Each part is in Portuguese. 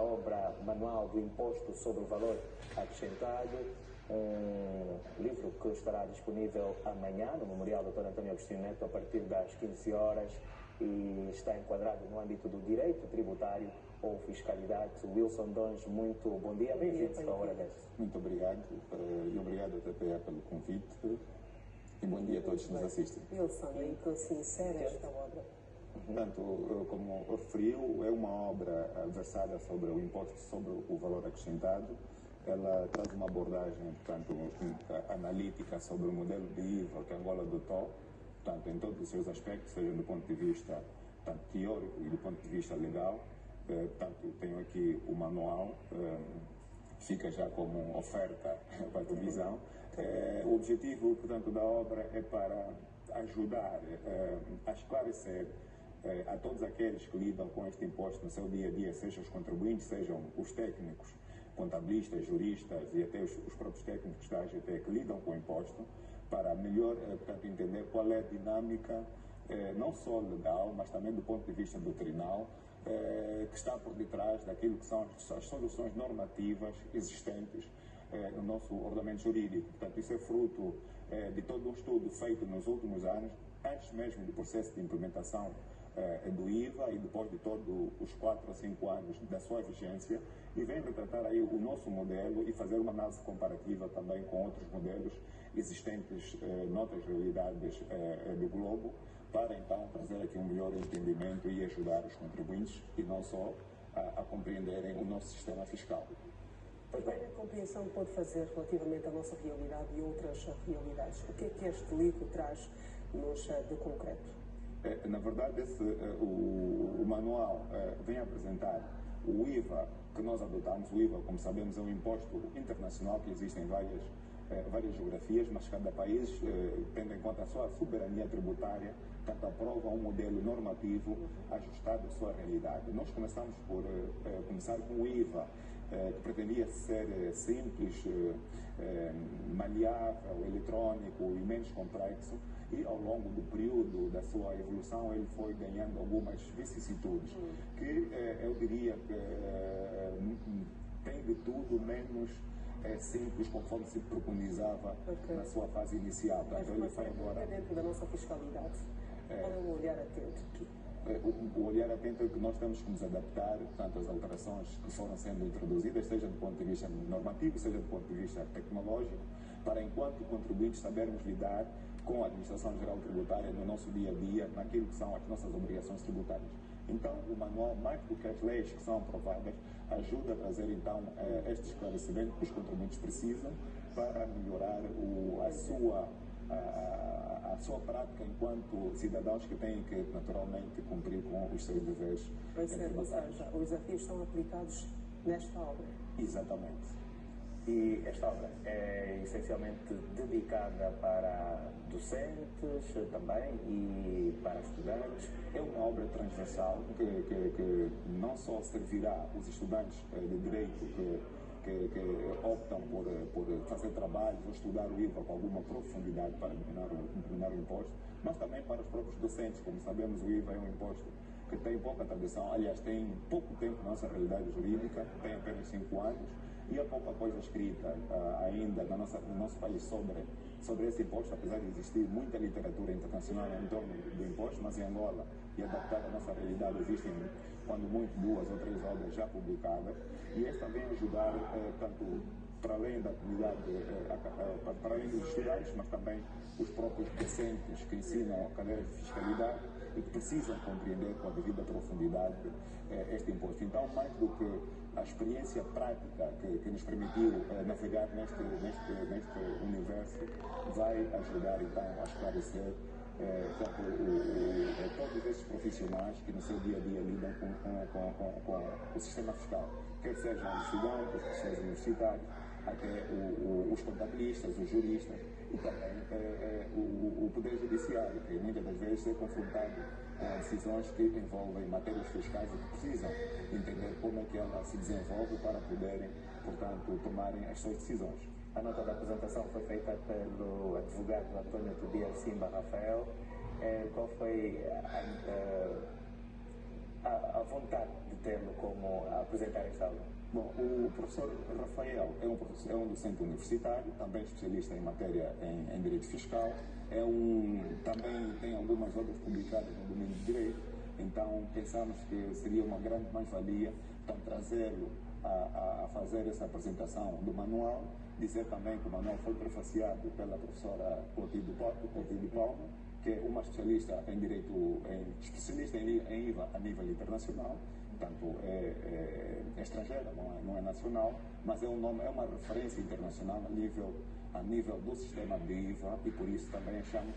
obra Manual do Imposto sobre o Valor Acrescentado, um livro que estará disponível amanhã no Memorial Dr. António Agostinho Neto a partir das 15 horas e está enquadrado no âmbito do direito tributário ou fiscalidade. Wilson Dons, muito bom dia, bem-vindo à Hora Desta. Muito obrigado e obrigado à TPE pelo convite e bom dia a todos que nos assistem. Wilson, e que se insere esta obra? Portanto, como referiu, é uma obra versada sobre o imposto sobre o valor acrescentado. Ela traz uma abordagem, portanto, analítica sobre o modelo de IVA que Angola adotou, portanto, em todos os seus aspectos, seja do ponto de vista tanto teórico e do ponto de vista legal. Portanto, tenho aqui o manual, fica já como oferta para a televisão. O objetivo, portanto, da obra é para ajudar a esclarecer a todos aqueles que lidam com este imposto no seu dia a dia, sejam os contribuintes, sejam os técnicos, contabilistas, juristas e até os próprios técnicos da AGT que lidam com o imposto, para melhor, portanto, entender qual é a dinâmica, não só legal, mas também do ponto de vista doutrinal, que está por detrás daquilo que são as soluções normativas existentes no nosso ordenamento jurídico. Portanto, isso é fruto de todo um estudo feito nos últimos anos, antes mesmo do processo de implementação do IVA e depois de todos os 4 a 5 anos da sua vigência, e vem retratar aí o nosso modelo e fazer uma análise comparativa também com outros modelos existentes noutras realidades do globo, para então trazer aqui um melhor entendimento e ajudar os contribuintes e não só a compreenderem o nosso sistema fiscal. Qual é a compreensão que pode fazer relativamente à nossa realidade e outras realidades? O que é que este livro traz-nos de concreto? Na verdade, o manual vem apresentar o IVA que nós adotamos. O IVA, como sabemos, é um imposto internacional que existe em várias geografias, mas cada país, tendo em conta a sua soberania tributária, portanto, aprova um modelo normativo ajustado à sua realidade. Nós começamos por começar com o IVA, que pretendia ser simples, maleável, eletrônico e menos complexo, e ao longo do período da sua evolução ele foi ganhando algumas vicissitudes que eu diria que tem de tudo menos simples, conforme se preconizava na sua fase inicial. Portanto, ele foi agora dentro da nossa fiscalidade. Qual é o olhar atento aqui? O olhar atento é que nós temos que nos adaptar, portanto, às alterações que foram sendo introduzidas, seja do ponto de vista normativo, seja do ponto de vista tecnológico, para, enquanto contribuintes, sabermos lidar com a Administração Geral Tributária no nosso dia a dia, naquilo que são as nossas obrigações tributárias. Então, o manual, mais do que as leis que são aprovadas, ajuda a trazer, então, este esclarecimento que os contribuintes precisam para melhorar a sua prática enquanto cidadãos que têm que, naturalmente, cumprir com os seus deveres. Ou seja, os desafios são aplicados nesta obra. Exatamente. E esta obra é essencialmente dedicada para docentes também e para estudantes. É uma obra transversal que não só servirá os estudantes de direito que optam por fazer trabalhos ou estudar o IVA com alguma profundidade para dominar o imposto, mas também para os próprios docentes. Como sabemos, o IVA é um imposto que tem pouca tradição, aliás, tem pouco tempo na nossa realidade jurídica, tem apenas 5 anos, e há pouca coisa escrita ainda no nosso país sobre esse imposto, apesar de existir muita literatura internacional em torno do imposto, mas em Angola, e adaptada à nossa realidade, existem, quando muito, 2 ou 3 obras já publicadas, e esta vem ajudar, tanto para além da comunidade, para além dos estudantes, mas também os próprios docentes que ensinam a cadeira de fiscalidade e que precisam compreender com a devida profundidade este imposto. Então, mais do que a experiência prática que nos permitiu navegar neste universo, vai ajudar então a esclarecer todos esses profissionais que no seu dia a dia lidam com o sistema fiscal, quer sejam os estudantes, os professores universitários, até os contabilistas, os juristas e também o Poder Judiciário, que muitas das vezes é confrontado com decisões que envolvem matérias fiscais e que precisam entender como é que ela se desenvolve para poderem, portanto, tomarem as suas decisões. A nota da apresentação foi feita pelo advogado António Tobias Simba Rafael. Qual foi a vontade de tê-lo como a apresentar esta aula? Bom, o professor Rafael é um docente universitário, também especialista em matéria em direito fiscal, também tem algumas obras publicadas no domínio de direito, então pensamos que seria uma grande mais-valia trazê-lo a fazer essa apresentação do manual, dizer também que o manual foi prefaciado pela professora Clotilde Palma, que é uma especialista em direito, especialista em IVA a nível internacional, portanto é estrangeira, não é nacional, mas é uma referência internacional a nível do sistema de IVA e por isso também achamos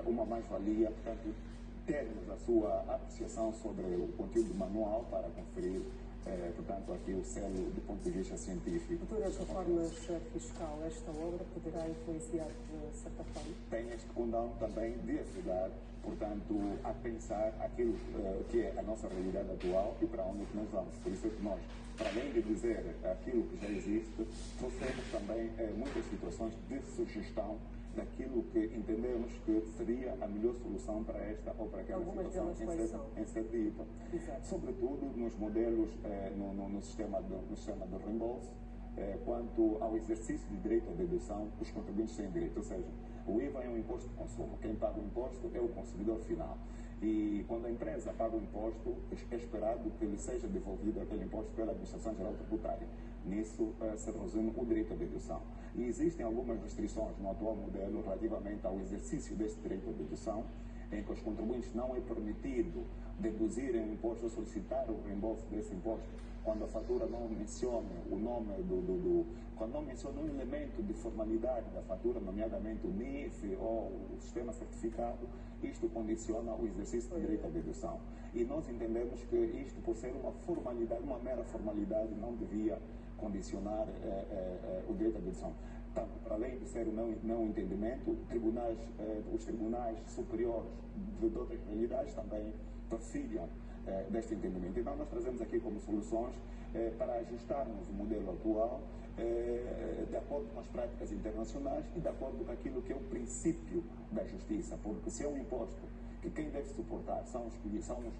uma mais-valia, portanto, termos a sua apreciação sobre o conteúdo do manual para conferir, portanto, aqui o selo do ponto de vista científico. Futuras reformas fiscal, esta obra poderá influenciar de certa forma? Tem este condão também de ajudar, portanto, a pensar aquilo que é a nossa realidade atual e para onde nós vamos. Por isso é que nós, para além de dizer aquilo que já existe, trouxemos também muitas situações de sugestão daquilo que entendemos que seria a melhor solução para esta ou para aquela situação em ser dita. Sobretudo nos modelos, no sistema do reembolso, quanto ao exercício de direito à dedução, os contribuintes têm direito, ou seja, o IVA é um imposto de consumo, quem paga o imposto é o consumidor final. E quando a empresa paga o imposto, é esperado que lhe seja devolvido aquele imposto pela Administração Geral Tributária. Nisso se resume o direito à dedução. E existem algumas restrições no atual modelo relativamente ao exercício deste direito à dedução, em que os contribuintes não é permitido deduzirem o imposto ou solicitar o reembolso desse imposto quando a fatura não menciona o nome quando não menciona um elemento de formalidade da fatura, nomeadamente o NIF ou o sistema certificado. Isto condiciona o exercício do direito à dedução. E nós entendemos que isto, por ser uma formalidade, uma mera formalidade, não devia condicionar o direito à dedução. Tanto, para além de ser um não entendimento, os tribunais superiores de outras realidades também perfilham deste entendimento. Então, nós trazemos aqui como soluções para ajustarmos o modelo atual de acordo com as práticas internacionais e de acordo com aquilo que é o princípio da justiça, porque se é um imposto que quem deve suportar são os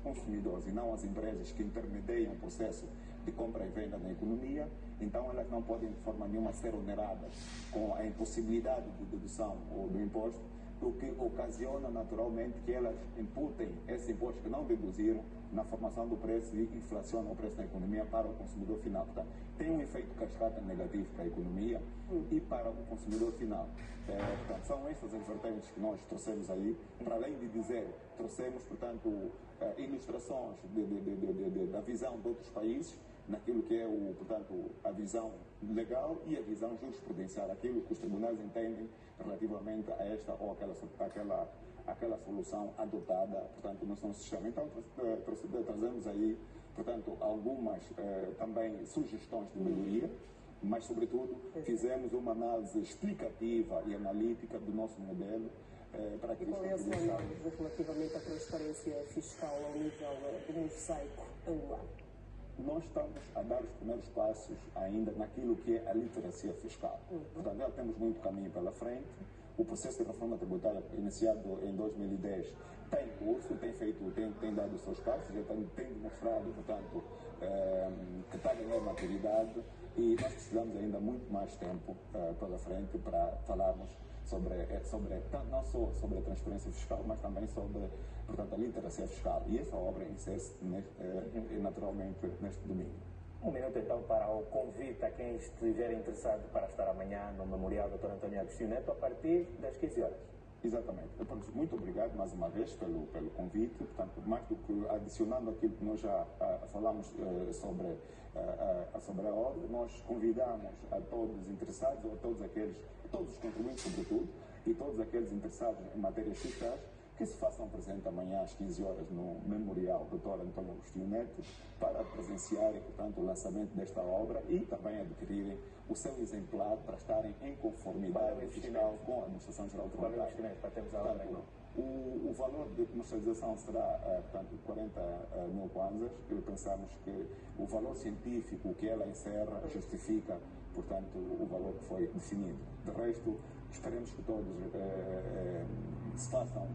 consumidores e não as empresas que intermediam o processo de compra e venda na economia, então elas não podem de forma nenhuma ser oneradas com a impossibilidade de dedução ou do imposto, o que ocasiona naturalmente que elas imputem esse imposto que não deduziram na formação do preço e inflacionam o preço da economia para o consumidor final. Portanto, tem um efeito cascata negativo para a economia e para o consumidor final. Portanto, são estas as vertentes que nós trouxemos aí. Para além de dizer, trouxemos, portanto, ilustrações da visão de outros países, naquilo que é portanto, a visão legal e a visão jurisprudencial, aquilo que os tribunais entendem relativamente a esta ou aquela solução adotada, portanto, no nosso sistema. Então, trazemos aí, portanto, algumas também sugestões de melhoria, mas, sobretudo, fizemos uma análise explicativa e analítica do nosso modelo para que... E qual é a sua análise relativamente à transparência fiscal ao nível do mosaico angolano? Nós estamos a dar os primeiros passos ainda naquilo que é a literacia fiscal. Portanto, já temos muito caminho pela frente. O processo de reforma tributária iniciado em 2010 está em curso, tem dado os seus passos, já tem demonstrado, portanto, que está a ganhar maturidade e nós precisamos ainda muito mais tempo pela frente para falarmos não só sobre a transparência fiscal, mas também sobre, portanto, a literacia fiscal. E essa obra insere-se naturalmente neste domínio. Um minuto então para o convite a quem estiver interessado para estar amanhã no Memorial Dr. António Agostinho Neto a partir das 15 horas. Exatamente. Muito obrigado mais uma vez pelo convite. Portanto, mais do que adicionando aquilo que nós já falamos sobre a obra, nós convidamos a todos os interessados, ou todos os contribuintes sobretudo, e todos aqueles interessados em matérias fiscais, que se façam presente amanhã às 15 horas no Memorial Dr. António Agostinho Neto para presenciarem, portanto, o lançamento desta obra e também adquirirem o seu exemplar para estarem em conformidade fiscal com a Administração Geral Tributária. O valor de comercialização será, portanto, 40 mil kwanzas. Pensamos que o valor científico que ela encerra justifica, portanto, o valor que foi definido. De resto, esperemos que todos se façam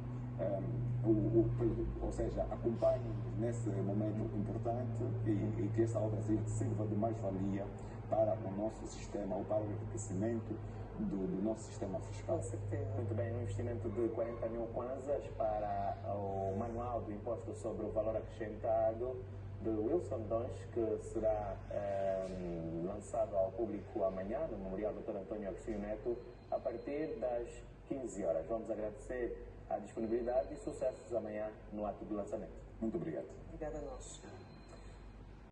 ou seja, acompanhem-nos nesse momento importante e que esta obra sirva de mais-valia para o nosso sistema, ou para o enriquecimento do nosso sistema fiscal. Com certeza. Muito bem, um investimento de 40 mil kwanzas para o Manual do Imposto sobre o Valor Acrescentado de Wilson Dons, que será lançado ao público amanhã no Memorial Dr. António Agostinho Neto, a partir das 15 horas. Vamos agradecer a disponibilidade e sucessos amanhã no ato de lançamento. Muito obrigado. Obrigada a nós.